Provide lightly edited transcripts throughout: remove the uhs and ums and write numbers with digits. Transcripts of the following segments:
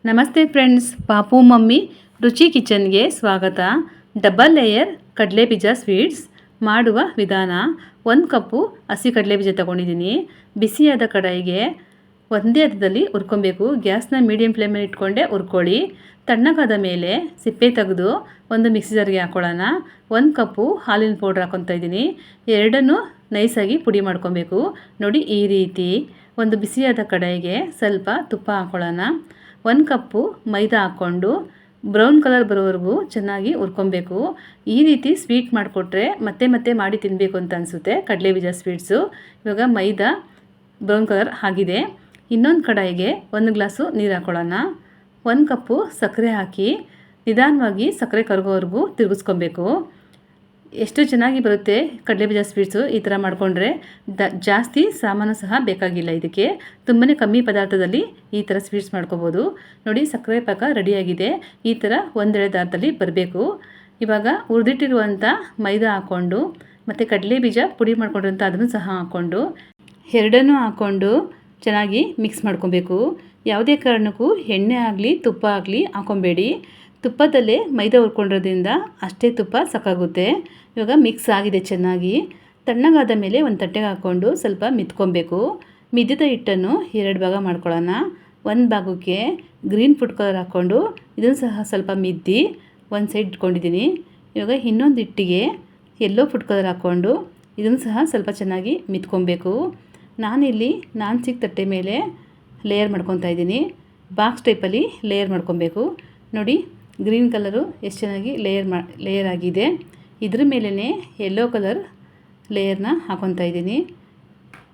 ನಮಸ್ತೆ ಫ್ರೆಂಡ್ಸ್, ಪಾಪು ಮಮ್ಮಿ ರುಚಿ ಕಿಚನ್ಗೆ ಸ್ವಾಗತ. ಡಬಲ್ ಲೇಯರ್ ಕಡಲೆಬೀಜ ಸ್ವೀಟ್ಸ್ ಮಾಡುವ ವಿಧಾನ. 1 ಕಪ್ಪು ಹಸಿ ಕಡಲೆಬೀಜ ತಗೊಂಡಿದ್ದೀನಿ. ಬಿಸಿಯಾದ ಕಡಾಯಿಗೆ ಒಂದೇ ಹದದಲ್ಲಿ ಹುರ್ಕೊಬೇಕು. ಗ್ಯಾಸ್ನ ಮೀಡಿಯಂ ಫ್ಲೇಮಲ್ಲಿ ಇಟ್ಕೊಂಡೆ ಹುರ್ಕೊಳ್ಳಿ. ತಣ್ಣಗಾದ ಮೇಲೆ ಸಿಪ್ಪೆ ತೆಗೆದು ಒಂದು ಮಿಕ್ಸಿ ಜಾರ್ಗೆ ಹಾಕೊಳ್ಳೋಣ. 1 ಕಪ್ಪು ಹಾಲಿನ ಪೌಡ್ರ್ ಹಾಕ್ಕೊತಾ ಇದ್ದೀನಿ. ಎರಡನ್ನೂ ನೈಸಾಗಿ ಪುಡಿ ಮಾಡ್ಕೊಬೇಕು. ನೋಡಿ, ಈ ರೀತಿ ಒಂದು ಬಿಸಿಯಾದ ಕಡಾಯಿಗೆ ಸ್ವಲ್ಪ ತುಪ್ಪ ಹಾಕೊಳ್ಳೋಣ. 1 ಕಪ್ಪು ಮೈದಾ ಹಾಕ್ಕೊಂಡು ಬ್ರೌನ್ ಕಲರ್ ಬರೋವರೆಗೂ ಚೆನ್ನಾಗಿ ಹುರ್ಕೊಬೇಕು. ಈ ರೀತಿ ಸ್ವೀಟ್ ಮಾಡಿಕೊಟ್ರೆ ಮತ್ತೆ ಮತ್ತೆ ಮಾಡಿ ತಿನ್ನಬೇಕು ಅಂತ ಅನಿಸುತ್ತೆ ಕಡಲೆಬೀಜ ಸ್ವೀಟ್ಸು. ಇವಾಗ ಮೈದಾ ಬ್ರೌನ್ ಕಲರ್ ಆಗಿದೆ. ಇನ್ನೊಂದು ಕಡಾಯಿಗೆ 1 ಗ್ಲಾಸು ನೀರು ಹಾಕೊಳ್ಳೋಣ. 1 ಕಪ್ಪು ಸಕ್ಕರೆ ಹಾಕಿ ನಿಧಾನವಾಗಿ ಸಕ್ಕರೆ ಕರಗೋವರೆಗೂ ತಿರುಗಿಸ್ಕೊಬೇಕು. ಎಷ್ಟು ಚೆನ್ನಾಗಿ ಬರುತ್ತೆ ಕಡಲೆಬೀಜ ಸ್ವೀಟ್ಸು. ಈ ಥರ ಮಾಡಿಕೊಂಡ್ರೆ ಜಾಸ್ತಿ ಸಾಮಾನು ಸಹ ಬೇಕಾಗಿಲ್ಲ. ಇದಕ್ಕೆ ತುಂಬಾ ಕಮ್ಮಿ ಪದಾರ್ಥದಲ್ಲಿ ಈ ಥರ ಸ್ವೀಟ್ಸ್ ಮಾಡ್ಕೋಬೋದು. ನೋಡಿ, ಸಕ್ಕರೆ ಪಾಕ ರೆಡಿಯಾಗಿದೆ. ಈ ಥರ ಒಂದೆಳೆ ದಾರದಲ್ಲಿ ಬರಬೇಕು. ಇವಾಗ ಹುರಿದಿಟ್ಟಿರುವಂಥ ಮೈದಾ ಹಾಕ್ಕೊಂಡು ಮತ್ತು ಕಡಲೆಬೀಜ ಪುಡಿ ಮಾಡ್ಕೊಂಡಿರೋಂಥ ಅದನ್ನು ಸಹ ಹಾಕ್ಕೊಂಡು ಎರಡನ್ನೂ ಹಾಕ್ಕೊಂಡು ಚೆನ್ನಾಗಿ ಮಿಕ್ಸ್ ಮಾಡ್ಕೊಬೇಕು. ಯಾವುದೇ ಕಾರಣಕ್ಕೂ ಎಣ್ಣೆ ಆಗಲಿ ತುಪ್ಪ ಆಗಲಿ ಹಾಕ್ಕೊಬೇಡಿ. ತುಪ್ಪದಲ್ಲೇ ಮೈದಾ ಹುರ್ಕೊಂಡಿರೋದ್ರಿಂದ ಅಷ್ಟೇ ತುಪ್ಪ ಸಾಕಾಗುತ್ತೆ. ಇವಾಗ ಮಿಕ್ಸ್ ಆಗಿದೆ ಚೆನ್ನಾಗಿ. ತಣ್ಣಗಾದ ಮೇಲೆ ಒಂದು ತಟ್ಟೆಗೆ ಹಾಕ್ಕೊಂಡು ಸ್ವಲ್ಪ ಮಿತ್ಕೊಬೇಕು. ಮಿದ್ದಿದ ಹಿಟ್ಟನ್ನು 2 ಭಾಗ ಮಾಡ್ಕೊಳ್ಳೋಣ. 1 ಭಾಗಕ್ಕೆ ಗ್ರೀನ್ ಫುಡ್ ಕಲರ್ ಹಾಕ್ಕೊಂಡು ಇದನ್ನು ಸಹ ಸ್ವಲ್ಪ ಮಿದ್ದಿ ಒಂದು ಸೈಡ್ ಇಟ್ಕೊಂಡಿದ್ದೀನಿ. ಇವಾಗ ಇನ್ನೊಂದು ಹಿಟ್ಟಿಗೆ ಯೆಲ್ಲೋ ಫುಡ್ ಕಲರ್ ಹಾಕ್ಕೊಂಡು ಇದನ್ನು ಸಹ ಸ್ವಲ್ಪ ಚೆನ್ನಾಗಿ ಮಿತ್ಕೊಬೇಕು. ನಾನಿಲ್ಲಿ ನಾನ್ ಸ್ಟಿಕ್ ತಟ್ಟೆ ಮೇಲೆ ಲೇಯರ್ ಮಾಡ್ಕೊತಾ ಇದ್ದೀನಿ. ಬಾಕ್ಸ್ ಟೈಪಲ್ಲಿ ಲೇಯರ್ ಮಾಡ್ಕೊಬೇಕು. ನೋಡಿ, ಗ್ರೀನ್ ಕಲರು ಎಷ್ಟು ಚೆನ್ನಾಗಿ ಲೇಯರ್ ಆಗಿದೆ. ಇದ್ರ ಮೇಲೇ ಯೆಲ್ಲೋ ಕಲರ್ ಲೇಯರ್ನ ಹಾಕ್ಕೊತಾ ಇದ್ದೀನಿ.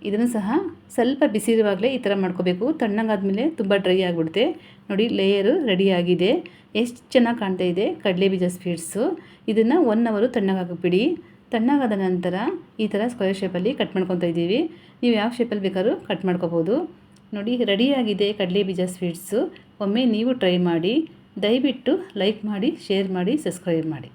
ಇದನ್ನು ಸಹ ಸ್ವಲ್ಪ ಬಿಸಿ ಇರುವಾಗಲೇ ಈ ಥರ ಮಾಡ್ಕೋಬೇಕು. ತಣ್ಣಗಾದ್ಮೇಲೆ ತುಂಬ ಡ್ರೈ ಆಗಿಬಿಡುತ್ತೆ. ನೋಡಿ, ಲೇಯರು ರೆಡಿಯಾಗಿದೆ. ಎಷ್ಟು ಚೆನ್ನಾಗಿ ಕಾಣ್ತಾ ಇದೆ ಕಡಲೆಬೀಜ ಸ್ವೀಟ್ಸು. ಇದನ್ನು 1 ಅವರು ತಣ್ಣಗಾಕಬಿಡಿ. ತಣ್ಣಗಾದ ನಂತರ ಈ ಥರ ಸ್ಕ್ವೇರ್ ಶೇಪಲ್ಲಿ ಕಟ್ ಮಾಡ್ಕೊತಾ ಇದ್ದೀವಿ. ನೀವು ಯಾವ ಶೇಪಲ್ಲಿ ಬೇಕಾದ್ರೂ ಕಟ್ ಮಾಡ್ಕೋಬೋದು. ನೋಡಿ, ರೆಡಿಯಾಗಿದೆ ಕಡಲೆಬೀಜ ಸ್ವೀಟ್ಸು. ಒಮ್ಮೆ ನೀವು ಟ್ರೈ ಮಾಡಿ. ದಯವಿಟ್ಟು ಲೈಕ್ ಮಾಡಿ, ಶೇರ್ ಮಾಡಿ, ಸಬ್ಸ್ಕ್ರೈಬ್ ಮಾಡಿ.